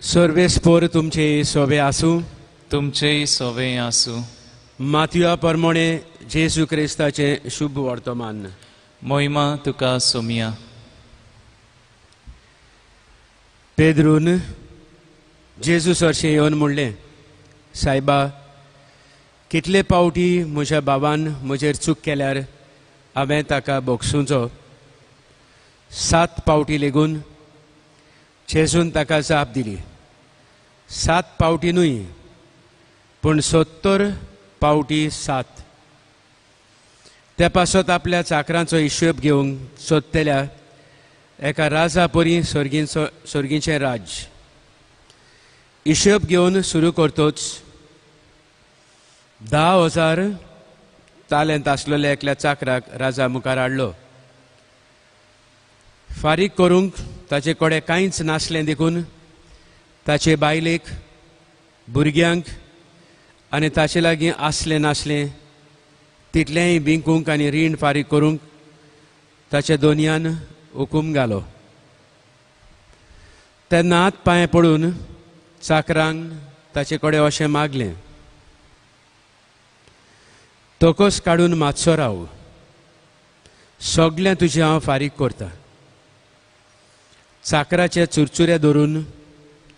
सर्वेस्पोर तुमचे सोबे आसूं. तुमचेय सोवे आसूं. मातया परमोणे जेजू क्रिस्ताचे शुभ वर्तमान. मोहिमा तुका सोमिया. पेद्रून जेजू सरशे येवन म्हणलें, सायबा, कितले पावटी म्हज्या बाबान म्हजेर चूक केल्यार हांवें ताका बोगसूंचो. 7 पावटी लेगून जेजून ताका जाप दिली. 7 पावटी न्हय, पूण 70 पावटी 7. त्या पासत आपल्या चाकरांचो हिशोब घेवंक सोदतेल्या एका राजा परी सर्गीचें राज. हिशोब घेवन सुरू करतोच 10,000 तालेंत आसलेल्या एकल्या चाकराक राजा मुखार हाडलो. फारीक करूंक ताचे कडेन कांयच नासलें देखून ताचे बायलेक, भुरग्यांक आनी ताचे लागीं आसलें नासलें तितलेंय विकूंक आनी रीण फारीक करूंक ताच्या दोनयान हुकूम घालो. तेन्ना हात पांय पडून चाकरांक ताचे कडेन अशें मागलें, तोकोस काडून मातसो राव, सगळें तुजें हांव फारीक करतां. चाकराचे चुरचुरे धरून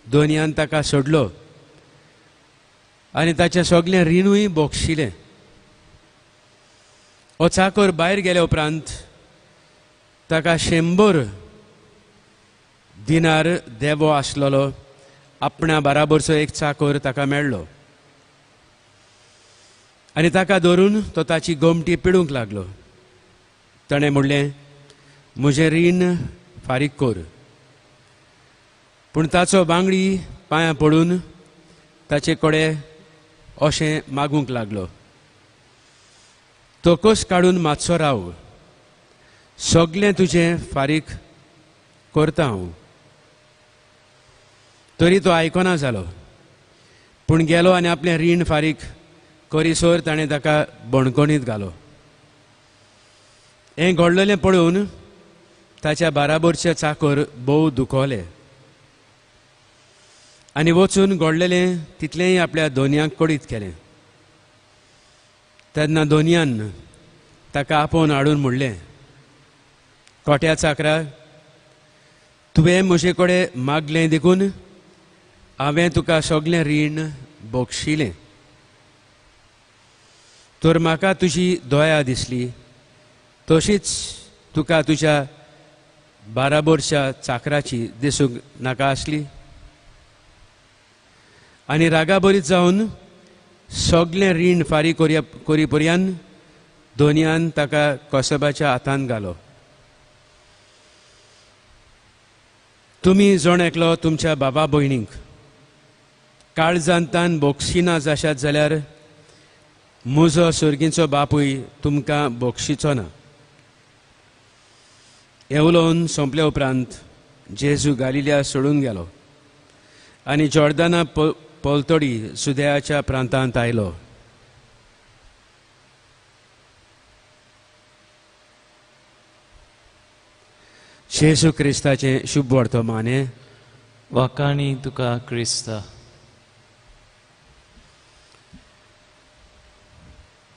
दोनयान ताका सोडलो आनी ताचें सगळें रिणूय बोगशिलें. हो चाकर भायर गेले उपरांत ताका 100 दिनार देवो आसलेलो आपणा बराबरचो एक चाकर ताका मेळ्ळो. आनी ताका धरून तो ताची गोमटी पिडूंक लागलो. ताणें म्हणलें, म्हजें रीण फारीक कर. पूण ताचो बांगडी पांयां पडून ताचे कडेन अशें मागूंक लागलो, तोकोस काडून मातसो राव, सगळें तुजें फारीक करता हांव. तरी तो आयकना जालो, पूण गेलो आनी आपलें रीण फारीक करीसर ताणें ताका बणकोणीत घालो. हें घडलेलें पळोवन ताच्या बाराबरचे चाकर भोव दुखोले आनी वचून घडलेलें तितलेंय आपल्या दोनयांक कळीत केलें. तेन्ना दोनयान ताका आपोवन हाडून म्हणलें, खोट्या चाकरा, तुवें म्हजे कडेन मागलें देखून हांवें तुका सगळें रीण बोगशिलें. तर म्हाका तुजी दया दिसली, तशीच तुका तुज्या बाराबरच्या चाकराची दिसूंक नाका आसली. आनी रागाबरीत जावन सगळें रीण फारीक करी पर्यान दोनयान ताका कोसबाच्या हातांत घालो. तुमी जण एकलो तुमच्या बाबा भयणीक काळजांतान बोगशिना जाशात जाल्यार म्हजो सर्गीचो बापूय तुमकां बोगशिचो ना. हें उलोवन सोंपले उपरांत जेजू गालिल्या सोडून गेलो आनी जॉर्दाना पलतडी सुदयाच्या प्रांतांत आयलो. जेजू क्रिस्ताचें शुभ वर्तमान. वाकाणी तुका क्रिस्ता.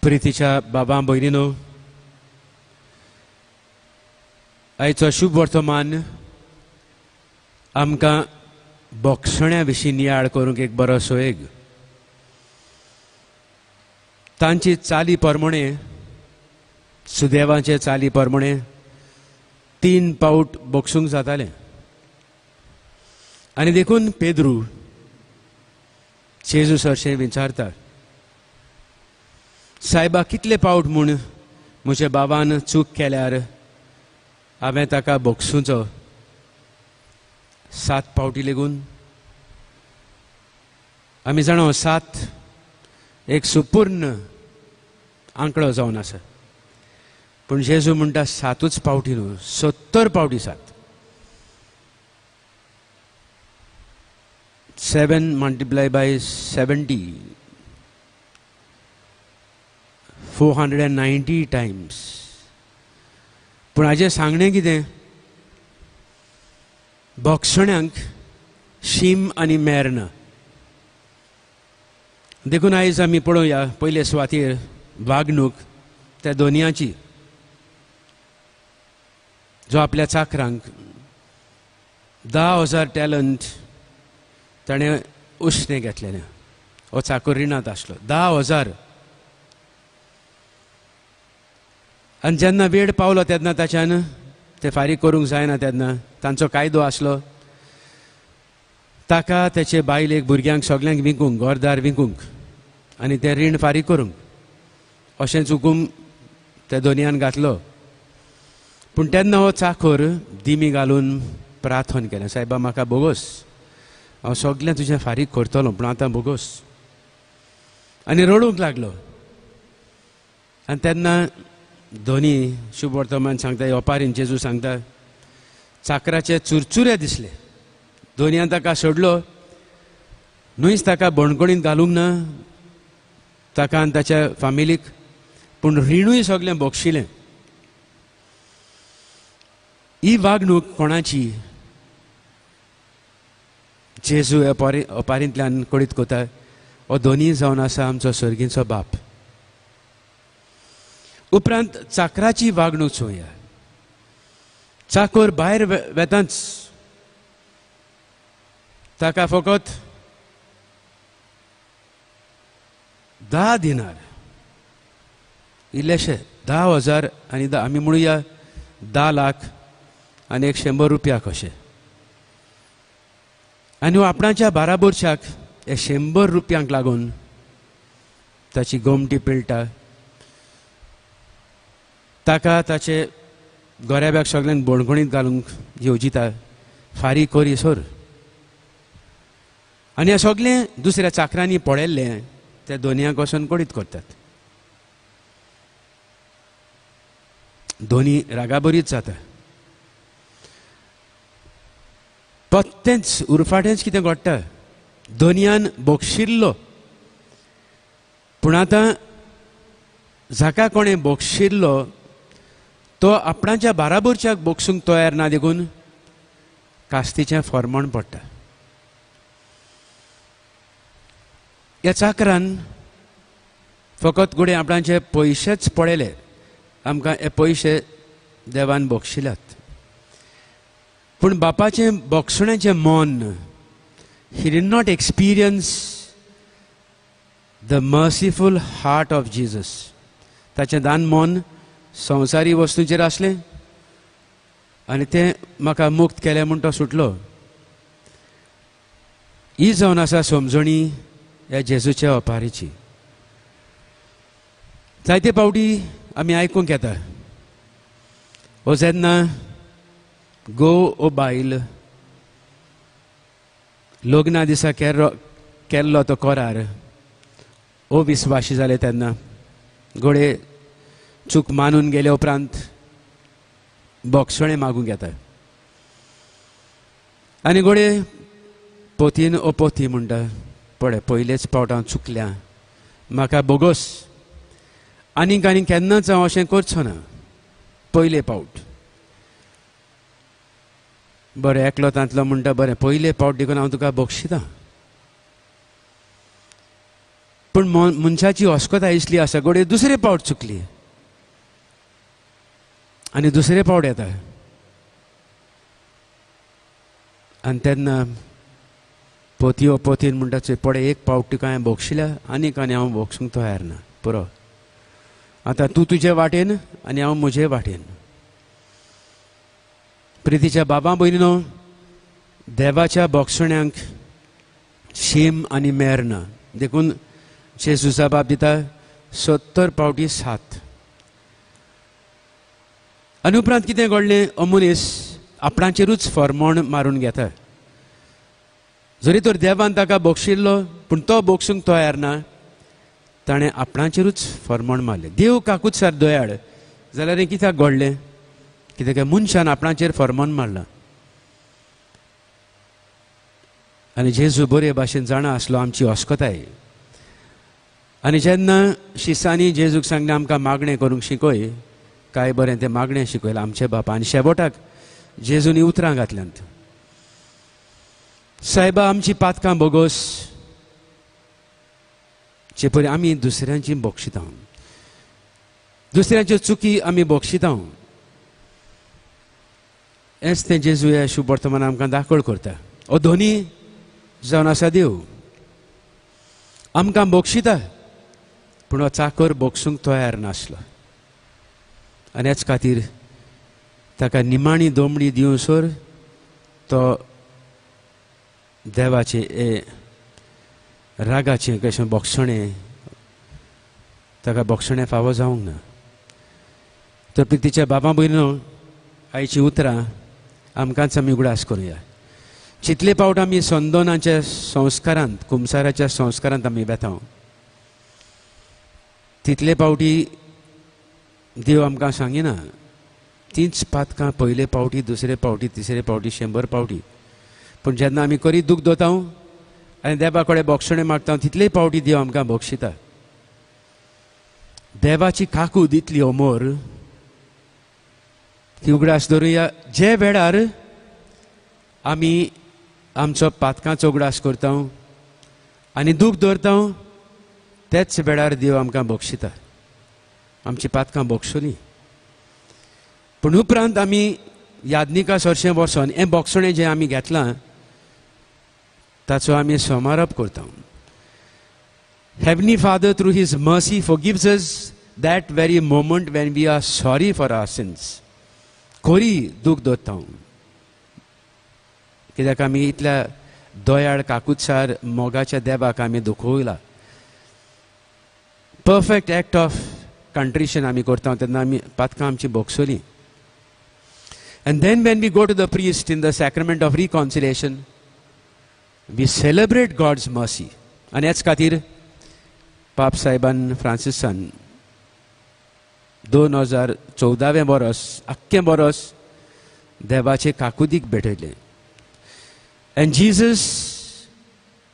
प्रितीच्या बाबा भयणीनो, आयचो शुभ वर्तमान आमकां बोगसण्या विशीं नियाळ करूंक एक बरो सोयेग. तांची चाली प्रमाणे, सुदैवाचे चाली प्रमाणे 3 पावट बोगसूंक जातालें. आनी देखून पेद्रू जेजू सरशें विचारता, सायबा, कितले पावट म्हूण म्हज्या बाबान चूक केल्यार हांवें ताका बोगसूंचो. 7 पावटी लेगून. आमी जाणो 7 एक सुपूर्ण आंकडो जावन आसा, पूण जेजू म्हणटा 7च पावटी न्हू, 70 पावटी 7. 7 मल्टिप्लाय बाय 70, 490 टायम्स. पूण हाजें सांगणें कितें? बोगसण्यांक शीम आनी मेर्ण. देखून आयज आमी पळोवया पयले सुवातेर वागणूक त्या दोनयाची, जो आपल्या चाकरांक 10,000 टॅलंट ताणें उश्णे घेतलेले. हो चाकर रिणांत आसलो 10,000. आनी जेन्ना वेळ पावलो तेन्ना ताच्यान ते फारीक करूंक जायना तेन्ना तांचो कायदो आसलो ताका तेचे बायलेक भुरग्यांक सगल्यांक विकूंक, घरदार विकूंक आनी ते रीण फारीक करूंक, अशें चुकून त्या दोनयान घातलो. पूण तेन्ना हो चाकर दिमी घालून प्रार्थना केलें, सायबा म्हाका बोगोस, हांव सगळें तुजें फारीक करतलो पूण आतां बोगोस. आनी रडूंक लागलो. आनी तेन्ना दोनी शुभ वर्तमान सांगता, ओपारीन जेजू सांगता, चाकराचे चुरचुरे दिसले. दोनयान ताका सोडलो, न्हूच ताका बणकणींत घालूंक ना ताका आनी ताच्या फामिलीक, पूण रिणूय सगळें बोगशिलें. ही वागणूक कोणाची? जेजू ओपारींतल्यान कळीत कोता, हो दोनी जावन आसा आमचो सर्गीचो बाप. उपरांत चाकराची वागणूक चोवया. चाकर भायर वेतांच ताका फकत 10 दिनार, इल्लेशे 10,000 आनी आमी म्हणुया 10 लाख आनी 100 रुपया कशे. आनी आपणाच्या बाराबोरच्याक 100 रुपयांक लागून ताची गोमटी पिळटा, ताका ताचे गोऱ्याब्याक सगळ्यांक बणगणीत घालूंक येवजिता, फारीक कोरी सोर. आनी हें सगळें दुसऱ्या चाकरांनी पळयल्लें त्या दोनयाक वचून कळीत करतात. दोनी रागाबरीच जाता. पत्तेंच उरफाटेंच कितें घडटा. दोनयान बोगशिल्लो, पूण आतां जाका कोणें बोगशिल्लो तो आपणाच्या बाराबोरच्याक बोगसूंक तयार ना, देखून कास्तीचें फर्मण पडटा. ह्या चाकरान फकत घोडे आपणाचे पयशेच पळयले. आमकां हे पयशे देवान बोगशिल्यात, पूण बापाचें बोगसण्याचें मन, he did not experience the merciful heart of Jesus. ताचें दान मन संवसारी वस्तूंचेर आसलें आनी तें म्हाका मुक्त केलें म्हूण तो सुटलो. ही जावन आसा समजणी ह्या जेजूच्या ओपारीची. जायते फावटी आमी आयकूंक येता, हो जेन्ना घोव ओ बायल लग्ना दिसा केल्लो तो करार ओ विस्वाशी जाले तेन्ना घोडे चूक मानून गेले उपरांत बोगसणें मागूंक येता. आनी घोडे पोतीन ओ पोती म्हणटा, पळय पयलेच फावट हांव चुकल्या, म्हाका बोगोस, आनीक आनी केन्नाच हांव अशें करचो ना, पयले फावट. बरें एकलो तांतलो म्हणटा, बरें पयले फावट देखून हांव तुका बोगशितां. पूण मनशाची अस्कोताय इसली आसा, घोडे दुसरे फावट चुकली आनी दुसरे फावट येता. आनी तेन्ना पोती ओ पोतीन म्हणटा, पळय एक फावट तुका हांवें बोगशिल्या, आनीक आनी हांव बोगसूंक तयार ना, पुरो. आतां तूं तुजे वाटेन आनी हांव म्हजे वाटेन. प्रितीच्या बाबा भयणीनो, देवाच्या बोगसण्यांक शीम आनी मेर ना, देखून जेजूचा बाप दिता 70 फावटी 7. आनी उपरांत कितें घडलें, हो मनीस आपणाचेरूच फर्मोण मारून घेता. जरी तर देवान ताका बोगशिल्लो पूण तो बोगसूंक तयार ना, ताणें आपणाचेरूच फर्मोण मारलें. देव काकूच सार दोयाळ जाल्यार हें कित्याक घडलें? कित्याक मनशान आपणाचेर फर्मोण मारलां. आनी जेजू बरे भाशेन जाणा आसलो आमची अस्कोताय. आनी जेन्ना शिसांनी जेजूक सांगलें आमकां मागणें करूंक शिकय, काय बरें तें मागणें शिकयलां आमचे बापा. आनी शेवटाक जेजूनी उतरां घातल्यांत. सायबा आमची पातकां बोगोस चे परी आमी दुसऱ्यांची बोक्षिता, दुसऱ्यांच्यो चुकी आमी बोक्षिता. हेच तें जेजू ह्या शुभ वर्तमान आमकां दाखोळ करता. हो दोनी जावन आसा देव आमकां बोक्षिता, पूण हो चाकर बोगसूंक तयार नासलो. आनी हेच खातीर ताका निमाणी दोमडी दिवसोर तो देवाचे रागाचें कशें बोगसणें ताका बोगसणें फावो जावंक ना. तर प्रितीच्या बाबा भयणो, आयची उतरां आमकांच आमी उगडास करुया. जितले पावट आमी संदोनाच्या संस्कारांत, कुमसाराच्या संस्कारांत आमी बेताव, तितले पावटी देव आमकां सांगिना तींच पातकां पयले पावटी, दुसरे पावटी, तिसरे पावटी, 100 पावटी. पूण जेन्ना आमी करीत दूख दोताव आनी देवा कडेन बोगसणें मागता, तितले पावटी देव आमकां बोगशिता. देवाची काकूद इतली अमोर ती उगडास धरुया. जे वेळार आमी आमचो पातकांचो उगडास करता आनी दूख दवरता, तेच वेळार देव आमकां बोगशिता. आमची पातकां बोगसुली, पूण उपरांत आमी यादनिका सरशें वचोन हें बोगसणें जें आमी घेतलां ताचो आमी समारोप करता. Heavenly Father, through His mercy, forgives us that very moment when we are sorry for our sins. खोरी दूख दोत्ता कित्याक आमी इतल्या दोयाळ काकूतसार मोगाच्या देवाक आमी दुखोयला. परफेक्ट एक्ट ऑफ कंट्रिशन आमी करता तेन्ना आमी पातकां आमची बोगसोली. And then when we go to the priest in the sacrament of reconciliation, we celebrate God's mercy. आनी हेच खातीर पाप साहेबान फ्रांसिसान 2014वें बरोस आख्खें बरोस देवाचे काकुदीक भेटयलें. And Jesus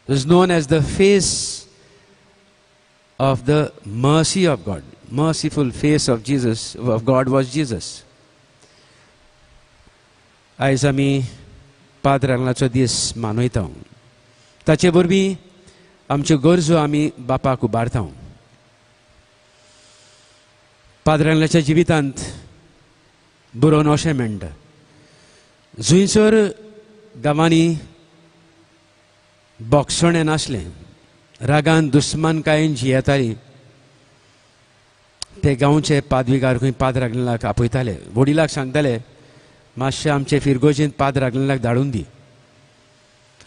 is known as the face of the mercy of God. Merciful face of Jesus, of God was Jesus. आयज आमी पाद्रांगणाचो दीस मानयता. ताचे वरवीं आमच्यो गरजो आमी बापाक उबारता. पाद्रांगणाच्या जिवितांत बरोवन अशें मेळटा, जुंयसर गांवांनी बोगसणें नासलें, रागान दुस्मानकायेन जी येताली, ते गांवचे पादविकार खंय पाद्रांगणाक आपयताले. वडिलाक सांगताले, मातशें आमचे फिरगोजींत पाद्रांगणाक धाडून दी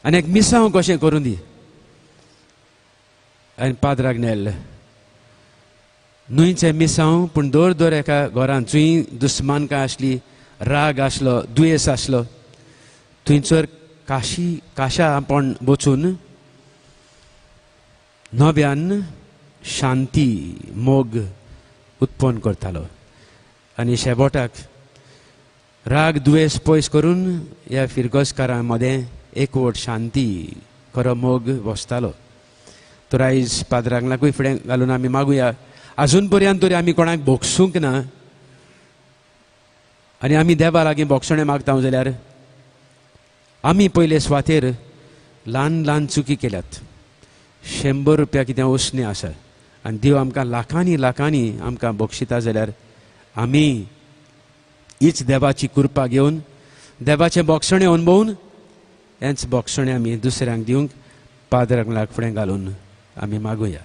आनी एक मिसांव कशें करून दी. आनी पाद्रांगणेल न्हूंयचें मिसांव, पूण दर दर एका घरांत जूंय दुस्मानकाय आसली, राग आसलो, दुयेंस आसलो, थंयसर काशा आपण वचून नव्यान शांती मोग उत्पन्न करतालो. आनी शेवटाक राग दुयेंस पयस करून ह्या फिरगोजकारां मदें एकवट शांती खरो मोग वसतालो. तर आयज पाद्रांगणाकूय फुडें घालून आमी मागुया, अजून पर्यंत तरी आमी कोणाक बोगसूंक ना आनी आमी देवा लागीं बोगसणें मागता जाल्यार आमी पयले सुवातेर ल्हान ल्हान चुकी केल्यात. 100 रुपया कितें उसणें आसा आनी देव आमकां लाखांनी लाखांनी आमकां बोगशिता जाल्यार आमी हीच देवाची कृपा घेवन देवाचें बोगसणें अनुभवून हेंच बोगसणें आमी दुसऱ्यांक दिवंक पाद्रांगणाक फुडें घालून आमी मागुया.